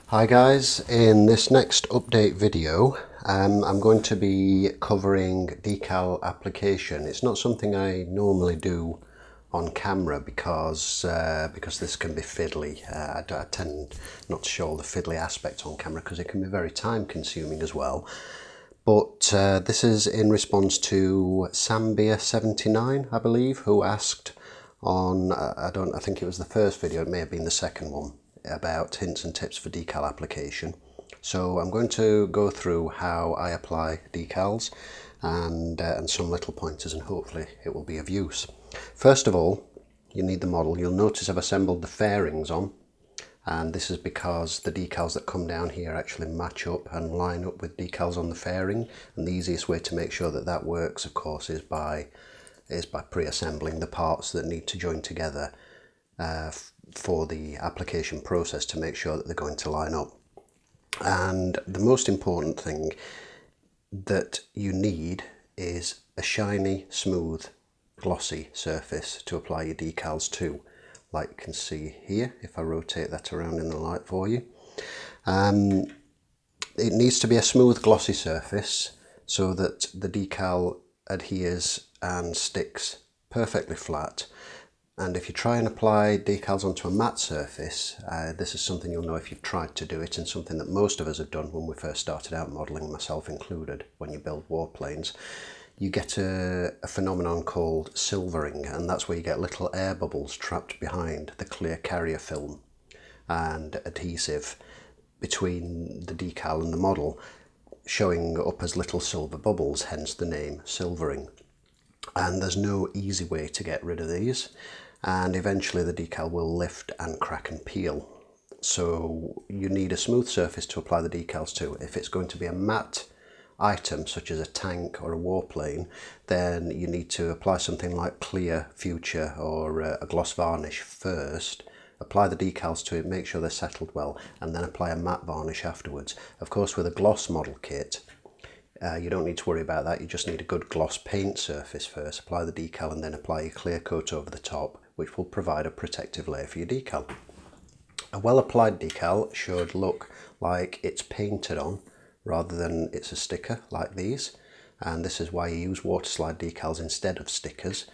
Hi guys, in this next update video I'm going to be covering decal application. It's not something I normally do on camera because this can be fiddly. I tend not to show all the fiddly aspects on camera because it can be very time consuming as well. But this is in response to Sambia79, I believe, who asked on, I think it was the first video, it may have been the second one, about hints and tips for decal application. So I'm going to go through how I apply decals and some little pointers, and hopefully it will be of use. First of all, you need the model. You'll notice I've assembled the fairings on, and this is because the decals that come down here actually match up and line up with decals on the fairing, and the easiest way to make sure that that works, of course, is by pre-assembling the parts that need to join together for the application process to make sure that they're going to line up. And the most important thing that you need is a shiny, smooth, glossy surface to apply your decals to, like you can see here if I rotate that around in the light for you. It needs to be a smooth, glossy surface so that the decal adheres and sticks perfectly flat. And if you try and apply decals onto a matte surface, this is something you'll know if you've tried to do it, and something that most of us have done when we first started out modelling, myself included, when you build warplanes. You get a phenomenon called silvering, and that's where you get little air bubbles trapped behind the clear carrier film and adhesive between the decal and the model, showing up as little silver bubbles, hence the name silvering. And there's no easy way to get rid of these, and eventually the decal will lift and crack and peel. So you need a smooth surface to apply the decals to. If it's going to be a matte item such as a tank or a warplane, then you need to apply something like clear future or a gloss varnish first, apply the decals to it, make sure they're settled well, and then apply a matte varnish afterwards. Of course, with a gloss model kit, you don't need to worry about that. You just need a good gloss paint surface first, apply the decal, and then apply your clear coat over the top, which will provide a protective layer for your decal. A well applied decal should look like it's painted on rather than it's a sticker like these, and this is why you use water slide decals instead of stickers,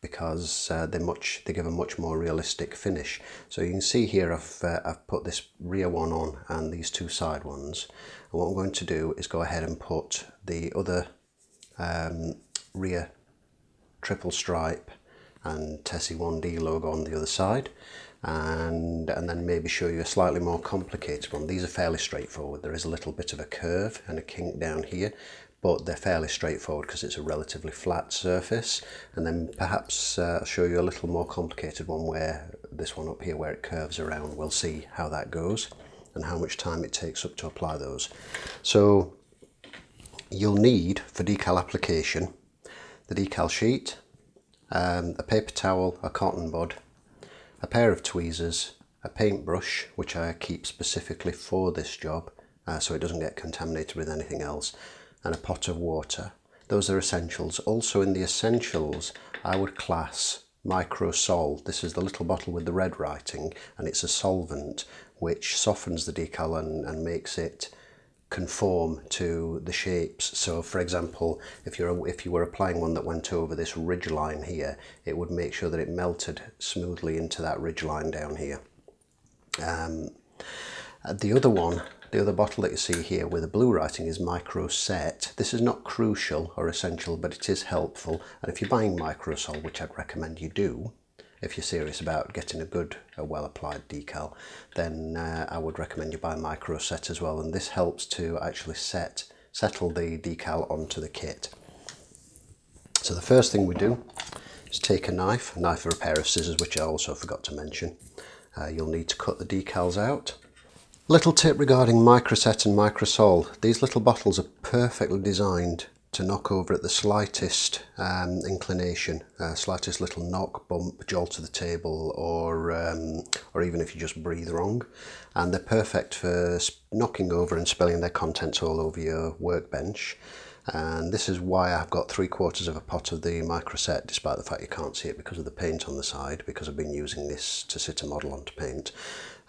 because they give a much more realistic finish. So you can see here I've put this rear one on and these two side ones, and what I'm going to do is go ahead and put the other rear triple stripe and Tesi 1D logo on the other side, and then maybe show you a slightly more complicated one. These are fairly straightforward. There is a little bit of a curve and a kink down here, but they're fairly straightforward because it's a relatively flat surface. And then perhaps I'll show you a little more complicated one, where this one up here where it curves around. We'll see how that goes and how much time it takes up to apply those. So you'll need, for decal application, the decal sheet, a paper towel, a cotton bud, a pair of tweezers, a paintbrush, which I keep specifically for this job so it doesn't get contaminated with anything else, and a pot of water. Those are essentials. Also in the essentials, I would class microsol. This is the little bottle with the red writing, and it's a solvent which softens the decal and makes it conform to the shapes. So for example, if you were applying one that went over this ridge line here, it would make sure that it melted smoothly into that ridge line down here. The other bottle that you see here with the blue writing is microset. This is not crucial or essential, but it is helpful, and if you're buying microsol, which I'd recommend you do if you're serious about getting a well applied decal, then I would recommend you buy microset as well, and this helps to actually settle the decal onto the kit. So the first thing we do is take a knife or a pair of scissors, which I also forgot to mention. You'll need to cut the decals out. Little tip regarding microset and microsol: these little bottles are perfectly designed to knock over at the slightest inclination, slightest little knock, bump, jolt to the table, or even if you just breathe wrong. And they're perfect for knocking over and spilling their contents all over your workbench. And this is why I've got 3/4 of a pot of the microset, despite the fact you can't see it because of the paint on the side, because I've been using this to sit a model onto paint.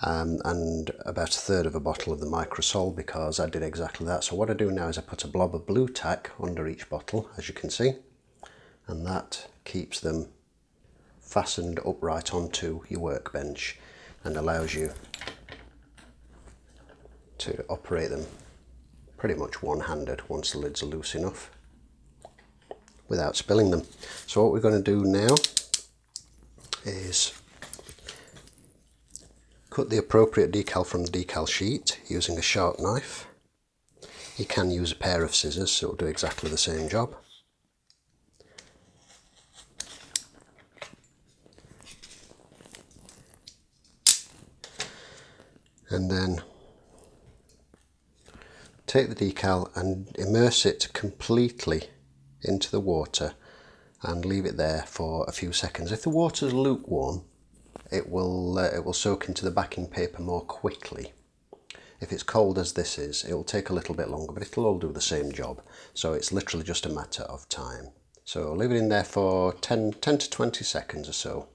and about 1/3 of a bottle of the Microsol, because I did exactly that. So what I do now is I put a blob of blue tack under each bottle, as you can see, and that keeps them fastened upright onto your workbench and allows you to operate them pretty much one-handed once the lids are loose enough without spilling them. So what we're going to do now is cut the appropriate decal from the decal sheet using a sharp knife. You can use a pair of scissors, so it'll do exactly the same job. And then take the decal and immerse it completely into the water and leave it there for a few seconds. If the water is lukewarm, it will soak into the backing paper more quickly. If it's cold as this is, it will take a little bit longer, but it'll all do the same job. So it's literally just a matter of time. So leave it in there for 10 to 20 seconds or so.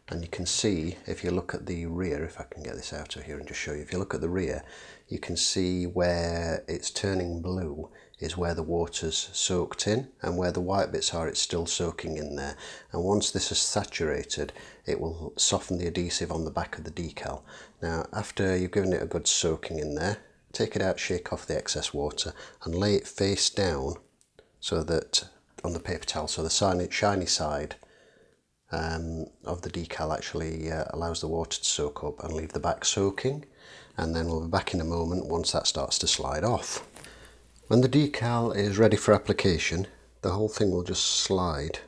And you can see, if you look at the rear, if I can get this out of here and just show you, if you look at the rear, you can see where it's turning blue is where the water's soaked in, and where the white bits are, it's still soaking in there. And once this is saturated, it will soften the adhesive on the back of the decal. Now, after you've given it a good soaking in there, take it out, shake off the excess water, and lay it face down so that on the paper towel, so the shiny side of the decal actually allows the water to soak up, and leave the back soaking. And then we'll be back in a moment once that starts to slide off. When the decal is ready for application, the whole thing will just slide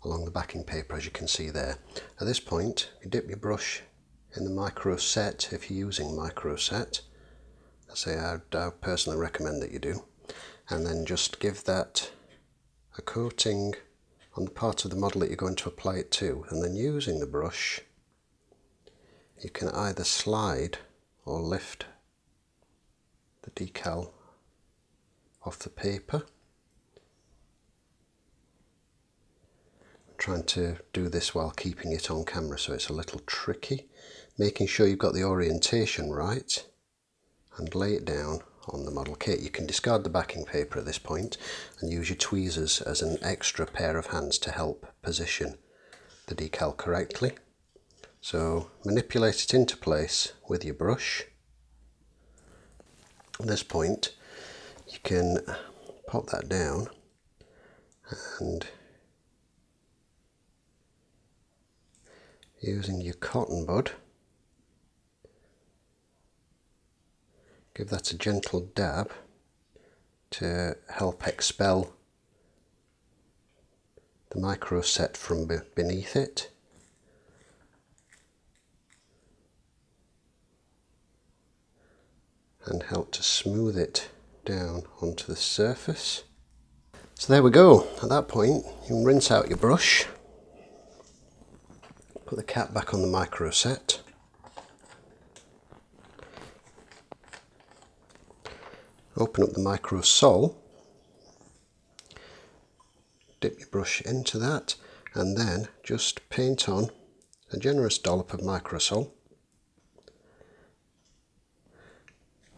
along the backing paper, as you can see there. At this point, you dip your brush in the micro set if you're using micro set. I personally recommend that you do. And then just give that a coating on the part of the model that you're going to apply it to, and then using the brush you can either slide or lift the decal off the paper. I'm trying to do this while keeping it on camera, so it's a little tricky, making sure you've got the orientation right, and lay it down on the model kit. You can discard the backing paper at this point and use your tweezers as an extra pair of hands to help position the decal correctly. So manipulate it into place with your brush. At this point you can pop that down and using your cotton bud give that a gentle dab to help expel the micro set from beneath it. And help to smooth it down onto the surface. So there we go. At that point you can rinse out your brush, put the cap back on the micro set, open up the micro sole, dip your brush into that, and then just paint on a generous dollop of micro sole.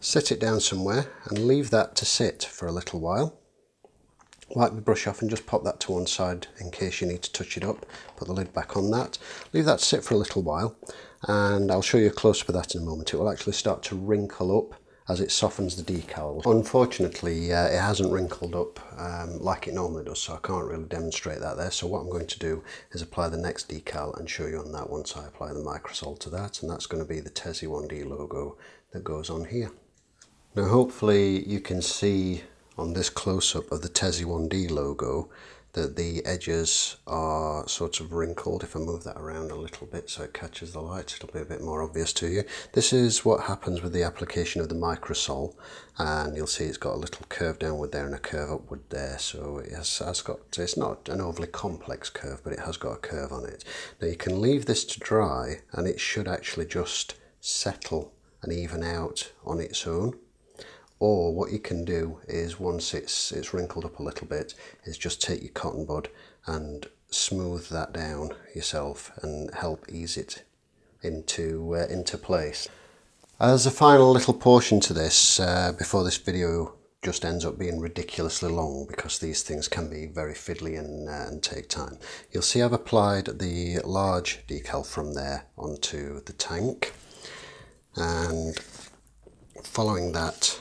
Set it down somewhere and leave that to sit for a little while. Wipe the brush off and just pop that to one side in case you need to touch it up. Put the lid back on that. Leave that to sit for a little while, and I'll show you a close-up of that in a moment. It will actually start to wrinkle up as it softens the decal. Unfortunately, it hasn't wrinkled up like it normally does, so I can't really demonstrate that there. So what I'm going to do is apply the next decal and show you on that once I apply the Microsol to that, and that's going to be the Tesi 1D logo that goes on here. Now hopefully you can see on this close-up of the Tesi 1D logo that the edges are sort of wrinkled. If I move that around a little bit so it catches the light, it'll be a bit more obvious to you. This is what happens with the application of the Microsol, and you'll see it's got a little curve downward there and a curve upward there, so it's not an overly complex curve, but it has got a curve on it. Now you can leave this to dry and it should actually just settle and even out on its own. Or what you can do is, once it's wrinkled up a little bit, is just take your cotton bud and smooth that down yourself and help ease it into place. As a final little portion to this, before this video just ends up being ridiculously long, because these things can be very fiddly and take time, you'll see I've applied the large decal from there onto the tank, and following that,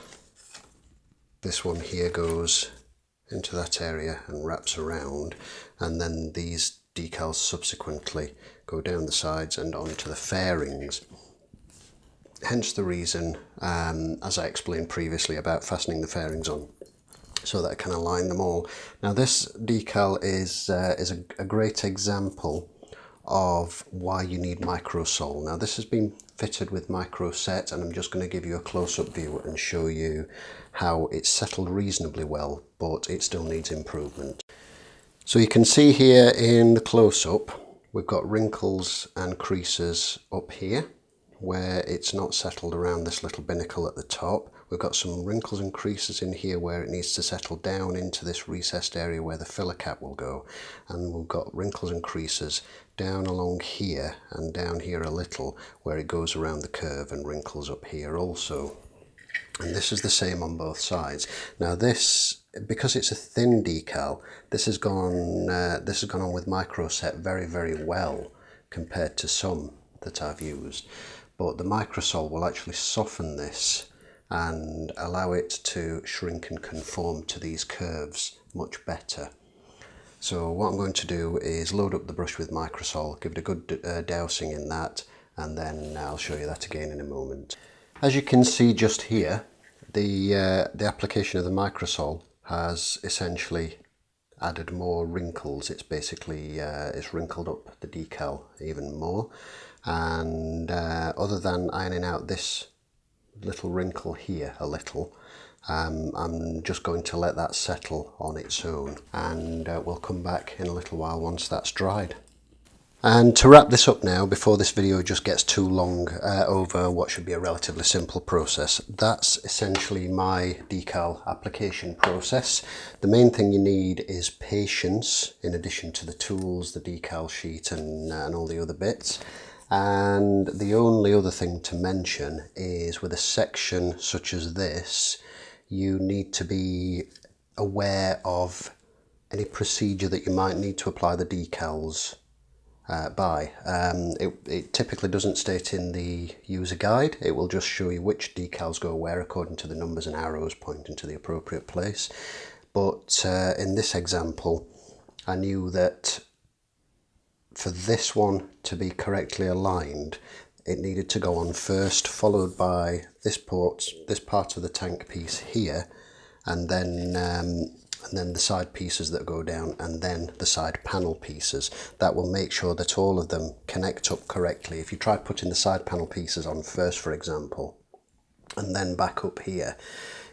this one here goes into that area and wraps around, and then these decals subsequently go down the sides and onto the fairings. Hence the reason, as I explained previously, about fastening the fairings on so that I can align them all. Now this decal is a great example of why you need micro sole. Now this has been fitted with micro set, and I'm just going to give you a close-up view and show you how it's settled reasonably well, but it still needs improvement. So you can see here in the close-up we've got wrinkles and creases up here where it's not settled around this little binnacle at the top. We've got some wrinkles and creases in here where it needs to settle down into this recessed area where the filler cap will go, and we've got wrinkles and creases down along here and down here a little where it goes around the curve, and wrinkles up here also. And this is the same on both sides. Now this, because it's a thin decal, this has gone on with micro set very, very well compared to some that I've used. But the microsole will actually soften this and allow it to shrink and conform to these curves much better. So what I'm going to do is load up the brush with microsole, give it a good dousing in that, and then I'll show you that again in a moment. As you can see just here, the application of the microsole has essentially added more wrinkles. It's basically it's wrinkled up the decal even more, and other than ironing out this little wrinkle here a little, I'm just going to let that settle on its own, and we'll come back in a little while once that's dried. And to wrap this up now, before this video just gets too long over what should be a relatively simple process, that's essentially my decal application process. The main thing you need is patience, in addition to the tools, the decal sheet and all the other bits. And the only other thing to mention is, with a section such as this, you need to be aware of any procedure that you might need to apply the decals by. It typically doesn't state in the user guide. It will just show you which decals go where according to the numbers and arrows pointing to the appropriate place. But in this example, I knew that for this one to be correctly aligned, it needed to go on first, followed by this part of the tank piece here, and then the side pieces that go down, and then the side panel pieces. That will make sure that all of them connect up correctly. If you try putting the side panel pieces on first, for example, and then back up here,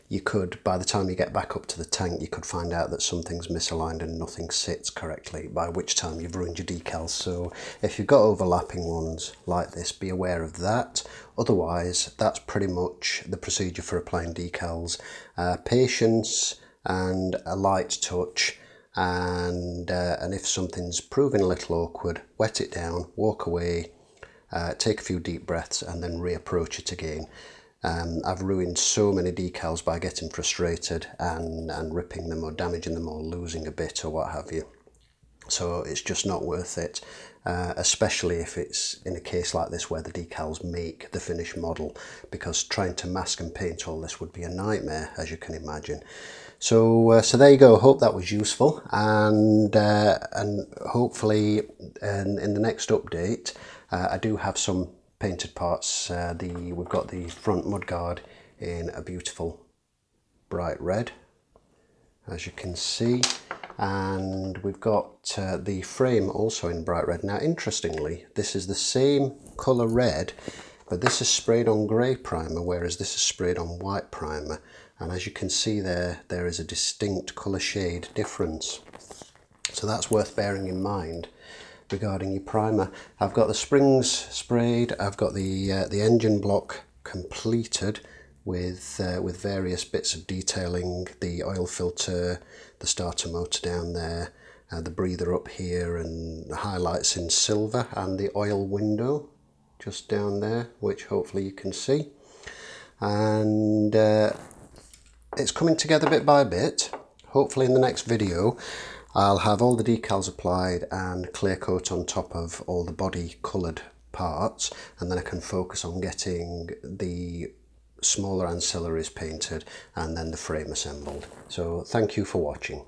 you could, by the time you get back up to the tank, you could find out that something's misaligned and nothing sits correctly, by which time you've ruined your decals. So if you've got overlapping ones like this, be aware of that. Otherwise, that's pretty much the procedure for applying decals. Patience and a light touch, and if something's proving a little awkward, wet it down, walk away, take a few deep breaths, and then reapproach it again. I've ruined so many decals by getting frustrated and ripping them or damaging them or losing a bit or what have you. So it's just not worth it, especially if it's in a case like this where the decals make the finished model, because trying to mask and paint all this would be a nightmare, as you can imagine. So there you go. Hope that was useful, and hopefully in the next update I do have some painted parts. We've got the front mudguard in a beautiful bright red, as you can see, and we've got the frame also in bright red. Now interestingly, this is the same colour red, but this is sprayed on grey primer, whereas this is sprayed on white primer, and as you can see there is a distinct colour shade difference. So that's worth bearing in mind regarding your primer. I've got the springs sprayed, I've got the engine block completed with various bits of detailing, the oil filter, the starter motor down there, the breather up here, and the highlights in silver, and the oil window just down there, which hopefully you can see. And it's coming together bit by bit. Hopefully in the next video I'll have all the decals applied and clear coat on top of all the body coloured parts, and then I can focus on getting the smaller ancillaries painted and then the frame assembled. So thank you for watching.